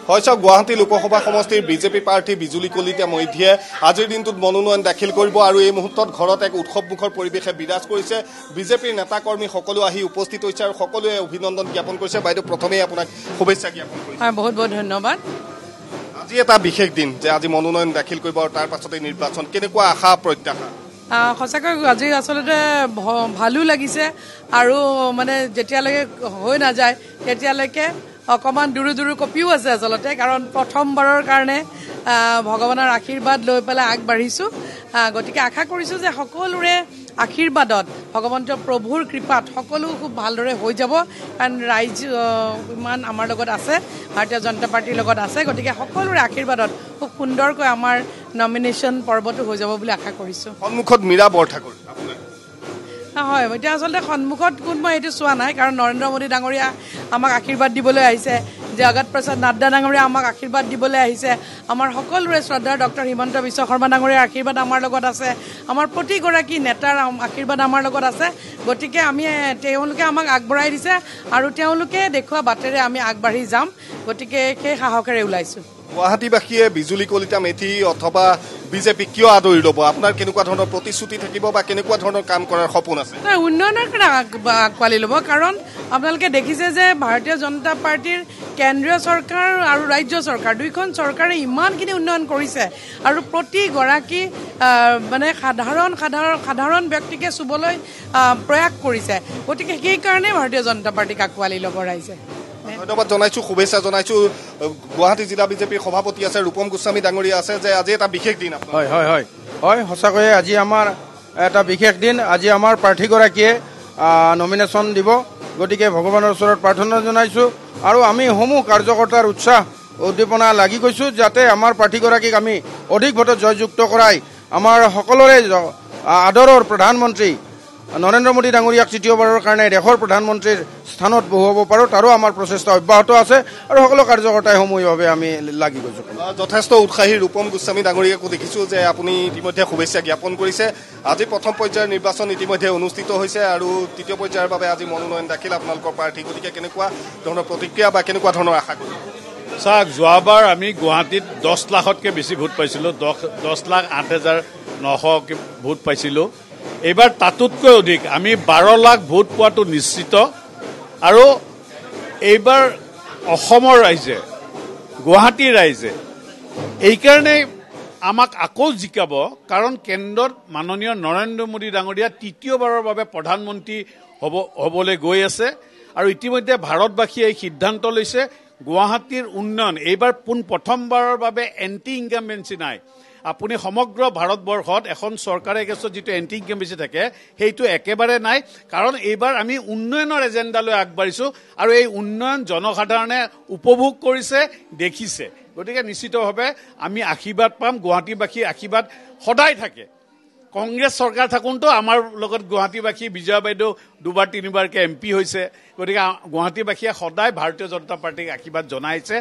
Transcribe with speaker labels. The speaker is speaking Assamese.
Speaker 1: হয় চাওক গুৱাহাটী লোকসভা সমষ্টিৰ বিজেপি প্ৰাৰ্থী বিজুলী কলিতা মৈধীয়ে আজিৰ দিনটোত মনোনয়ন দাখিল কৰিব আৰু এই মুহূৰ্তত ঘৰত এক উৎসৱমুখৰ পৰিৱেশে বিৰাজ কৰিছে। বিজেপিৰ নেতা কৰ্মী সকলো আহি উপস্থিত হৈছে আৰু সকলোৱে অভিনন্দন জ্ঞাপন কৰিছে। বাইদেউ প্ৰথমেই আপোনাক শুভেচ্ছা জ্ঞাপন কৰিছে।
Speaker 2: বহুত বহুত ধন্যবাদ।
Speaker 1: আজি এটা বিশেষ দিন যে আজি মনোনয়ন দাখিল কৰিব আৰু তাৰ পাছতে নিৰ্বাচন, কেনেকুৱা আশা প্ৰত্যাশা?
Speaker 2: সঁচাকৈ আজি আচলতে ভালো লাগিছে আৰু মানে যেতিয়ালৈকে হৈ নাযায় তেতিয়ালৈকে অকণমান দূৰ কঁপিও আছে আচলতে, কাৰণ প্ৰথমবাৰৰ কাৰণে ভগৱানৰ আশীৰ্বাদ লৈ পেলাই আগবাঢ়িছোঁ। গতিকে আশা কৰিছোঁ যে সকলোৰে আশীৰ্বাদত ভগৱন্ত প্ৰভুৰ কৃপাত সকলো খুব ভালদৰে হৈ যাব, কাৰণ ৰাইজ ইমান আমাৰ লগত আছে, ভাৰতীয় জনতা পাৰ্টীৰ লগত আছে। গতিকে সকলোৰে আশীৰ্বাদত খুব সুন্দৰকৈ আমাৰ নমিনেশ্যন পৰ্বটো হৈ যাব বুলি আশা কৰিছোঁ।
Speaker 1: সন্মুখত মীৰা বৰঠাকুৰ
Speaker 2: হয়, এতিয়া আচলতে সন্মুখত কোন মই এইটো চোৱা নাই, কাৰণ নৰেন্দ্ৰ মোদী ডাঙৰীয়া আমাক আশীৰ্বাদ দিবলৈ আহিছে, জগত প্ৰসাদ নাড্ডা ডাঙৰীয়া আমাক আশীৰ্বাদ দিবলৈ আহিছে, আমাৰ সকলোৰে শ্ৰদ্ধাৰ ডক্টৰ হিমন্ত বিশ্ব শৰ্মা ডাঙৰীয়াৰ আশীৰ্বাদ আমাৰ লগত আছে, আমাৰ প্ৰতিগৰাকী নেতাৰ আশীৰ্বাদ আমাৰ লগত আছে। গতিকে তেওঁলোকে আমাক আগবঢ়াই দিছে আৰু তেওঁলোকে দেখুওৱা বাটেৰে আমি আগবাঢ়ি যাম। গতিকে সেই সাহসেৰে ওলাইছোঁ।
Speaker 1: গুৱাহাটীবাসীয়ে বিজুলী কলিতা মেধি অথবা বিজেপি কিয় আদৰি ল'ব? আপোনাৰ কেনেকুৱা ধৰণৰ প্ৰতিশ্ৰুতি থাকিব বা কেনেকুৱা ধৰণৰ কাম কৰাৰ সপোন আছে?
Speaker 2: উন্নয়নৰ কাৰণে আঁকোৱালি ল'ব, কাৰণ আপোনালোকে দেখিছে যে ভাৰতীয় জনতা পাৰ্টীৰ কেন্দ্ৰীয় চৰকাৰ আৰু ৰাজ্য চৰকাৰ দুয়োখন চৰকাৰে ইমানখিনি উন্নয়ন কৰিছে আৰু প্ৰতিগৰাকী মানে সাধাৰণ ব্যক্তিকে চুবলৈ প্ৰয়াস কৰিছে। গতিকে সেইকাৰণে ভাৰতীয় জনতা পাৰ্টীক আঁকোৱালি ল'ব ৰাইজে।
Speaker 1: ধন্যবাদ জনাইছোঁ, শুভেচ্ছা জনাইছোঁ। গুৱাহাটী জিলা বিজেপিৰ সভাপতি আছে ৰূপম গোস্বামী ডাঙৰীয়া আছে, যে আজি এটা বিশেষ দিন।
Speaker 3: হয় হয় হয় হয় সঁচাকৈয়ে আজি আমাৰ এটা বিশেষ দিন। আজি আমাৰ প্ৰাৰ্থীগৰাকীয়ে নমিনেশ্যন দিব, গতিকে ভগৱানৰ ওচৰত প্ৰাৰ্থনা জনাইছোঁ আৰু আমি সমূহ কাৰ্যকৰ্তাৰ উৎসাহ উদ্দীপনা লাগি গৈছোঁ, যাতে আমাৰ প্ৰাৰ্থীগৰাকীক আমি অধিক ভোটত জয়যুক্ত কৰাই আমাৰ সকলোৰে আদৰৰ প্ৰধানমন্ত্ৰী নৰেন্দ্ৰ মোদী ডাঙৰীয়াক তৃতীয়বাৰৰ কাৰণে দেশৰ প্ৰধানমন্ত্ৰীৰ স্থানত বহুৱাব পাৰোঁ, তাৰো আমাৰ প্ৰচেষ্টা অব্যাহত আছে আৰু সকলো কাৰ্যকৰ্তাই সমূহীয়াভাৱে আমি লাগি গৈছোঁ।
Speaker 1: যথেষ্ট উৎসাহী ৰূপম গোস্বামী ডাঙৰীয়াকো দেখিছোঁ যে আপুনি ইতিমধ্যে শুভেচ্ছা জ্ঞাপন কৰিছে। আজি প্ৰথম পৰ্যায়ৰ নিৰ্বাচন ইতিমধ্যে অনুষ্ঠিত হৈছে আৰু তৃতীয় পৰ্যায়ৰ বাবে আজি মনোনয়ন দাখিল আপোনালোকৰ প্ৰাৰ্থী। গতিকে কেনেকুৱা ধৰণৰ প্ৰতিক্ৰিয়া বা কেনেকুৱা ধৰণৰ আশা কৰিব?
Speaker 4: চাওক, যোৱাবাৰ আমি গুৱাহাটীত 10 লাখতকৈ বেছি ভোট পাইছিলোঁ, 10,08,900 ভোট পাইছিলোঁ। এইবাৰ তাতোতকৈ অধিক আমি 12 লাখ ভোট পোৱাটো নিশ্চিত। আৰু এইবাৰ অসমৰ ৰাইজে, গুৱাহাটীৰ ৰাইজে এইকাৰণে আমাক আকৌ জিকাব, কাৰণ কেন্দ্ৰত মাননীয় নৰেন্দ্ৰ মোদী ডাঙৰীয়া তৃতীয়বাৰৰ বাবে প্ৰধানমন্ত্ৰী হ'বলৈ গৈ আছে আৰু ইতিমধ্যে ভাৰতবাসীয়ে এই সিদ্ধান্ত লৈছে গুৱাহাটীৰ উন্নয়ন। এইবাৰ প্ৰথমবাৰৰ বাবে এণ্টি ইনকামবেঞ্চি নাই। আপুনি সমগ্ৰ ভাৰতবৰ্ষত এখন চৰকাৰে গেছত যিটো এণ্টি ইনকামবেঞ্চি থাকে সেইটো একেবাৰে নাই, কাৰণ এইবাৰ আমি উন্নয়নৰ এজেণ্ডালৈ আগবাঢ়িছোঁ আৰু এই উন্নয়ন জনসাধাৰণে উপভোগ কৰিছে, দেখিছে। গতিকে নিশ্চিতভাৱে আমি আশীৰ্বাদ পাম। গুৱাহাটীবাসীৰ আশীৰ্বাদ সদায় থাকে। কংগ্ৰেছ চৰকাৰ থাকোঁতেও আমাৰ লগত গুৱাহাটীবাসী বিজয়া বাইদেউ 2-3বাৰকৈ MP হৈছে। গতিকে গুৱাহাটীবাসীয়ে সদায় ভাৰতীয় জনতা পাৰ্টীক আশীৰ্বাদ জনাইছে।